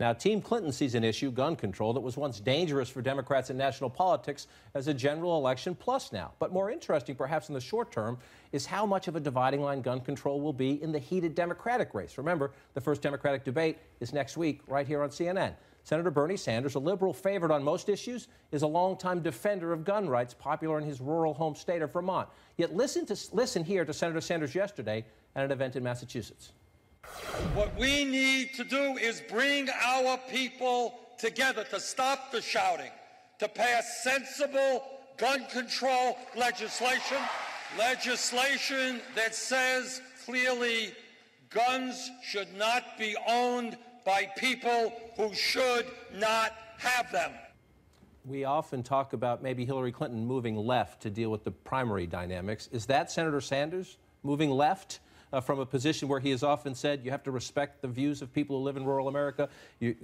Now, Team Clinton sees an issue, gun control, that was once dangerous for Democrats in national politics as a general election plus now. But more interesting, perhaps in the short term, is how much of a dividing line gun control will be in the heated Democratic race. Remember, the first Democratic debate is next week right here on CNN. Senator Bernie Sanders, a liberal favorite on most issues, is a longtime defender of gun rights, popular in his rural home state of Vermont. Yet listen here to Senator Sanders yesterday at an event in Massachusetts. What we need to do is bring our people together to stop the shouting, to pass sensible gun control legislation that says clearly guns should not be owned by people who should not have them. We often talk about maybe Hillary Clinton moving left to deal with the primary dynamics. Is that Senator Sanders moving left from a position where he has often said you have to respect the views of people who live in rural America?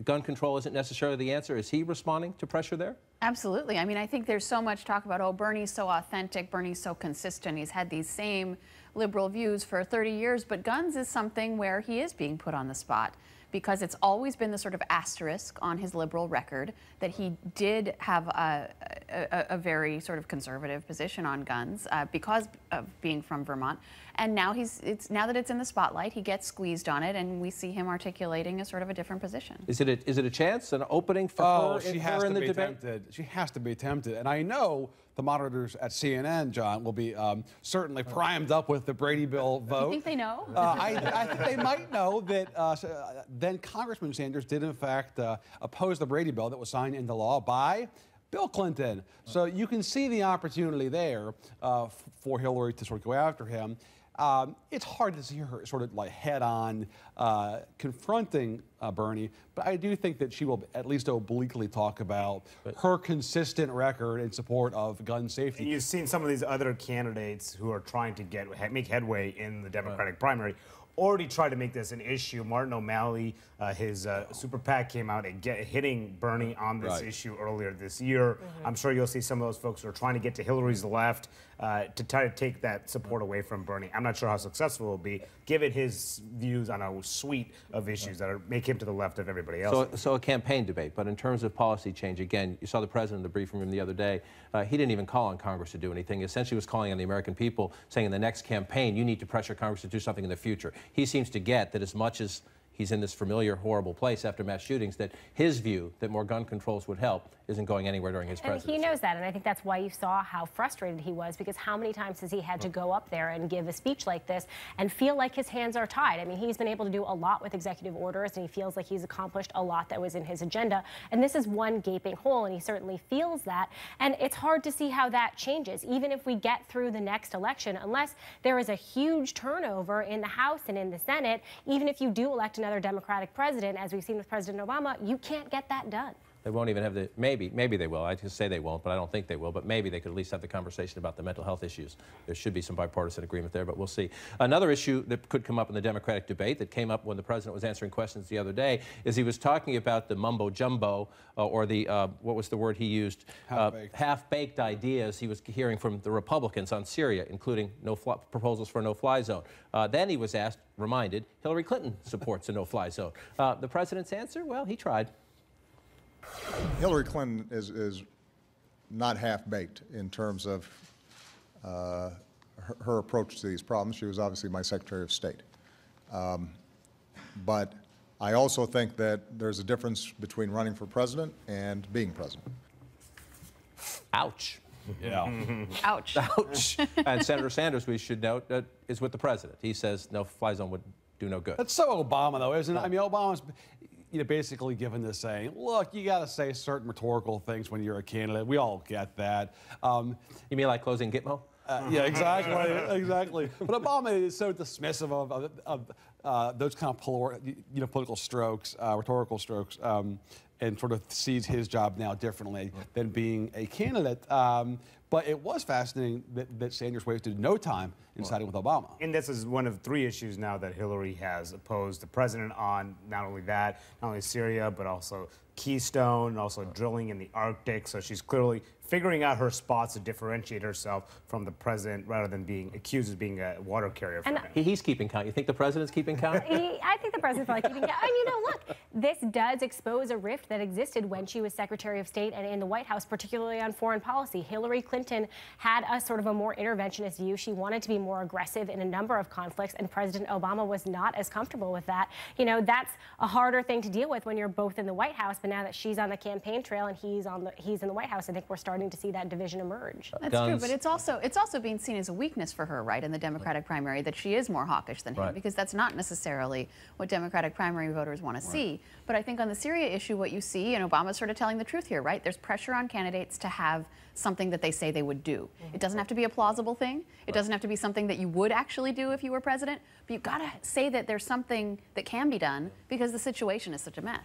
Gun control isn't necessarily the answer. Is he responding to pressure there? Absolutely. I mean, I think there's so much talk about, oh, Bernie's so authentic, Bernie's so consistent. He's had these same liberal views for 30 years, but guns is something where he is being put on the spot, because it's always been the sort of asterisk on his liberal record that he did have a very sort of conservative position on guns because of being from Vermont. And now now that it's in the spotlight, he gets squeezed on it, and we see him articulating a sort of a different position. Is it a chance, an opening for her in the debate? She has to be tempted. And I know the monitors at CNN, John, will be certainly primed up with the Brady bill vote. You think they know? I think they might know that then Congressman Sanders did, in fact, oppose the Brady bill that was signed into law by Bill Clinton. So you can see the opportunity there for Hillary to sort of go after him. It's hard to see her sort of like head-on confronting Bernie, but I do think that she will at least obliquely talk about her consistent record in support of gun safety. And you've seen some of these other candidates who are trying to make headway in the Democratic primary already tried to make this an issue. Martin O'Malley, his super PAC came out and hitting Bernie on this issue earlier this year. I'm sure you'll see some of those folks who are trying to get to Hillary's left to try to take that support away from Bernie. I'm not sure how successful it will be, given his views on a suite of issues that make him to the left of everybody else. So a campaign debate, but in terms of policy change, again, you saw the president in the briefing room the other day. He didn't even call on Congress to do anything. He essentially was calling on the American people, saying in the next campaign, you need to pressure Congress to do something in the future. He seems to get that as much as he's in this familiar, horrible place after mass shootings, that his view that more gun controls would help isn't going anywhere during his presidency. And he knows that, and I think that's why you saw how frustrated he was, because how many times has he had to go up there and give a speech like this and feel like his hands are tied? I mean, he's been able to do a lot with executive orders, and he feels like he's accomplished a lot that was in his agenda, and this is one gaping hole, and he certainly feels that, and it's hard to see how that changes, even if we get through the next election, unless there is a huge turnover in the House and in the Senate. Even if you do elect another Democratic president, as we've seen with President Obama, you can't get that done. They won't even have the, maybe they will. I just say they won't, but I don't think they will. But maybe they could at least have the conversation about the mental health issues. There should be some bipartisan agreement there, but we'll see. Another issue that could come up in the Democratic debate that came up when the president was answering questions the other day is he was talking about the mumbo jumbo or the, what was the word he used? Half-baked ideas he was hearing from the Republicans on Syria, including proposals for a no-fly zone. Then he was reminded, Hillary Clinton supports a no-fly zone. The president's answer? Well, he tried. Hillary Clinton is not half-baked in terms of her approach to these problems. She was obviously my Secretary of State. But I also think that there's a difference between running for president and being president. Ouch. Yeah. Ouch. Ouch. And Senator Sanders, we should note, is with the president. He says no-fly zone would do no good. That's so Obama, though, isn't it? I mean, Obama's basically given this saying, look, you got to say certain rhetorical things when you're a candidate. We all get that. You mean like closing Gitmo? Yeah, exactly, exactly. But Obama is so dismissive of those kind of political strokes, rhetorical strokes, and sort of sees his job now differently than being a candidate. But it was fascinating that Sanders wasted no time in siding with Obama. And this is one of 3 issues now that Hillary has opposed the president on. Not only that, not only Syria, but also Keystone, and also drilling in the Arctic. So she's clearly figuring out her spots to differentiate herself from the president rather than being accused of being a water carrier for him. He's keeping count. You think the president's keeping count? I think the president's probably keeping count. And you know, look, this does expose a rift that existed when she was Secretary of State and in the White House, particularly on foreign policy. Hillary Clinton had a sort of a more interventionist view. She wanted to be more aggressive in a number of conflicts, and President Obama was not as comfortable with that. You know, that's a harder thing to deal with when you're both in the White House, but now that she's on the campaign trail and he's in the White House, I think we're starting to see that division emerge. That's true, but it's also being seen as a weakness for her, right, in the Democratic primary, that she is more hawkish than him, because that's not necessarily what Democratic primary voters want to see. But I think on the Syria issue, what you see, and Obama's sort of telling the truth here, right? There's pressure on candidates to have something that they say they would do. It doesn't have to be a plausible thing. It doesn't have to be something that you would actually do if you were president. But you've got to say that there's something that can be done because the situation is such a mess.